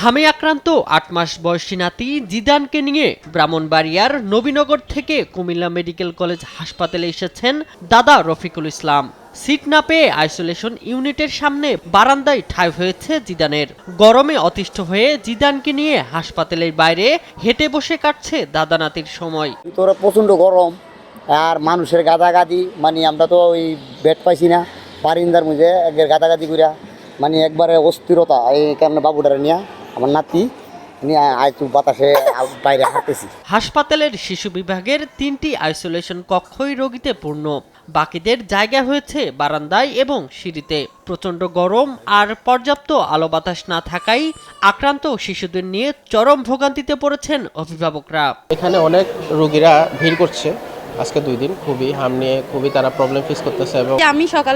হামে আক্রান্ত ৮ মাস বয়সী নাতি জিদানকে নিয়ে ব্রাহ্মণবাড়িয়ার নবীনগর থেকে কুমিল্লা মেডিকেল কলেজ হাসপাতালে এসেছেন দাদা রফিকুল ইসলাম। সিট না পেয়ে আইসোলেশন ইউনিটের সামনে বারান্দায় ঠাঁই হয়েছে জিদানের। গরমে অতিষ্ঠ হয়ে জিদানকে নিয়ে হাসপাতালের বাইরে হেঁটে বসে কাটছে দাদা নাতির সময়। তোরা প্রচণ্ড গরম আর মানুষের গাদাগাদি, মানে আমরা তো ওই বেড পাইছি না, বারিন্দার মধ্যে গাদাগাদি করিয়া মানে একবারে অস্থিরতা। এই কারণে বাবুটারে নিয়ে আমার নাতি নিয়ে আইতু বাতাসে বাইরে হাঁটতেছি। হাসপাতালের শিশু বিভাগের ৩টি আইসোলেশন কক্ষই রোগীতে পূর্ণ। বাকিদের জায়গা হয়েছে বারান্দায় এবং সিঁড়িতে। প্রচণ্ড গরম আর পর্যাপ্ত আলো বাতাস না থাকায় আক্রান্ত শিশুদের নিয়ে চরম ভোগান্তিতে পড়েছেন অভিভাবকরা। এখানে অনেক রোগীরা ভিড় করছে। আজকে 2 দিন খুবই হাম নিয়ে খুবই তারা প্রবলেম ফেস করতেছে। এবং আমি সকাল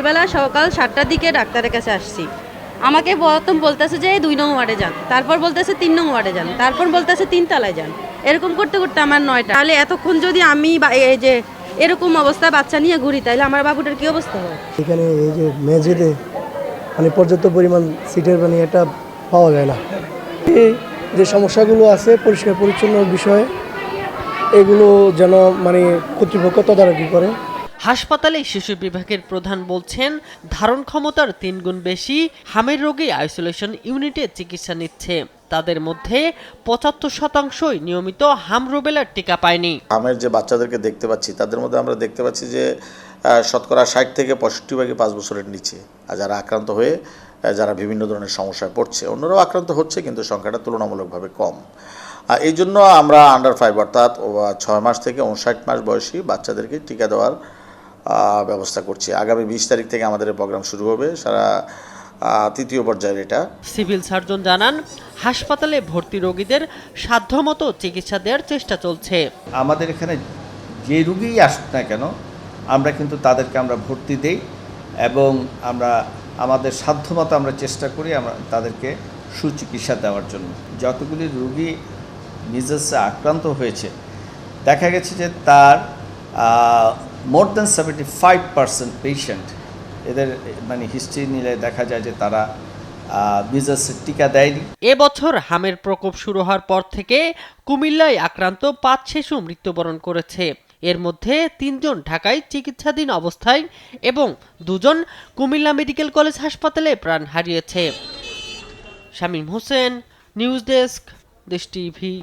7টার দিকে ডাক্তারের কাছে আসছি। আমাকে প্রথম বলতেছে যে 2 নং ওয়ার্ডে যান, তারপর বলতেছে 3 নং ওয়ার্ডে যান, তারপর বলতেছে 3 তলায় যান। এরকম করতে করতে আমার 9টা। তাহলে এতক্ষণ যদি আমি এই যে এরকম অবস্থা বাচ্চা নিয়ে ঘুরি, তাহলে আমার বাবুটার কি অবস্থা হয়? এখানে এই যে মেঝেতে মানে পর্যাপ্ত পরিমাণ সিটের মানে এটা পাওয়া যায় না। এই যে সমস্যাগুলো আছে পরিষ্কার পরিচ্ছন্ন বিষয়ে, এগুলো যেন মানে কর্তৃপক্ষ তদারকি করে। হাসপাতালে শিশু বিভাগের প্রধান বলছেন, ধারণ ক্ষমতার 3 গুণ বেশি হামের রোগী আইসোলেশন ইউনিটে চিকিৎসা নিচ্ছে। তাদের মধ্যে ৭৫% নিয়মিত হাম রুবেলার টিকা পায়নি। হামের যে বাচ্চাদেরকে দেখতে পাচ্ছি তাদের মধ্যে আমরা দেখতে পাচ্ছি যে শতকরা 60 থেকে 65% 5 বছরের নিচে, আর যারা আক্রান্ত হয়ে যারা বিভিন্ন ধরনের সমস্যায় পড়ছে। অন্যরাও আক্রান্ত হচ্ছে কিন্তু সংখ্যাটা তুলনামূলকভাবে কম। এই জন্য আমরা আন্ডার 5 অর্থাৎ 6 মাস থেকে 59 মাস বয়সী বাচ্চাদেরকে টিকা দেওয়ার ব্যবস্থা করছি। আগামী 20 তারিখ থেকে আমাদের প্রোগ্রাম শুরু হবে, সারা 3য় পর্যায়ের এটা। সিভিল সার্জন জানান, হাসপাতালে ভর্তি রোগীদের সাধ্যমতো চিকিৎসা দেওয়ার চেষ্টা চলছে। আমাদের এখানে যে রোগীই আসুক না কেন, আমরা কিন্তু তাদেরকে আমরা ভর্তি দেই এবং আমরা আমাদের সাধ্যমতো আমরা চেষ্টা করি আমরা তাদেরকে সুচিকিৎসা দেওয়ার জন্য। যতগুলি রোগী মিজেলসে আক্রান্ত হয়েছে, দেখা গেছে যে তার মোর দ্যান 75% পেশেন্ট এদের মানে হিস্ট্রি নিলে দেখা যায় যে তারা মিজেলসের টিকা দেয়নি। এবছর হামের প্রকোপ শুরু হওয়ার পর থেকে কুমিল্লায় আক্রান্ত 5 শিশু মৃত্যুবরণ করেছে। এর মধ্যে 3 জন ঢাকায় চিকিৎসাধীন অবস্থায় এবং 2 জন কুমিল্লা মেডিকেল কলেজ হাসপাতালে প্রাণ হারিয়েছে। শামীম হোসেন, নিউজ ডেস্ক, দেশ টিভি।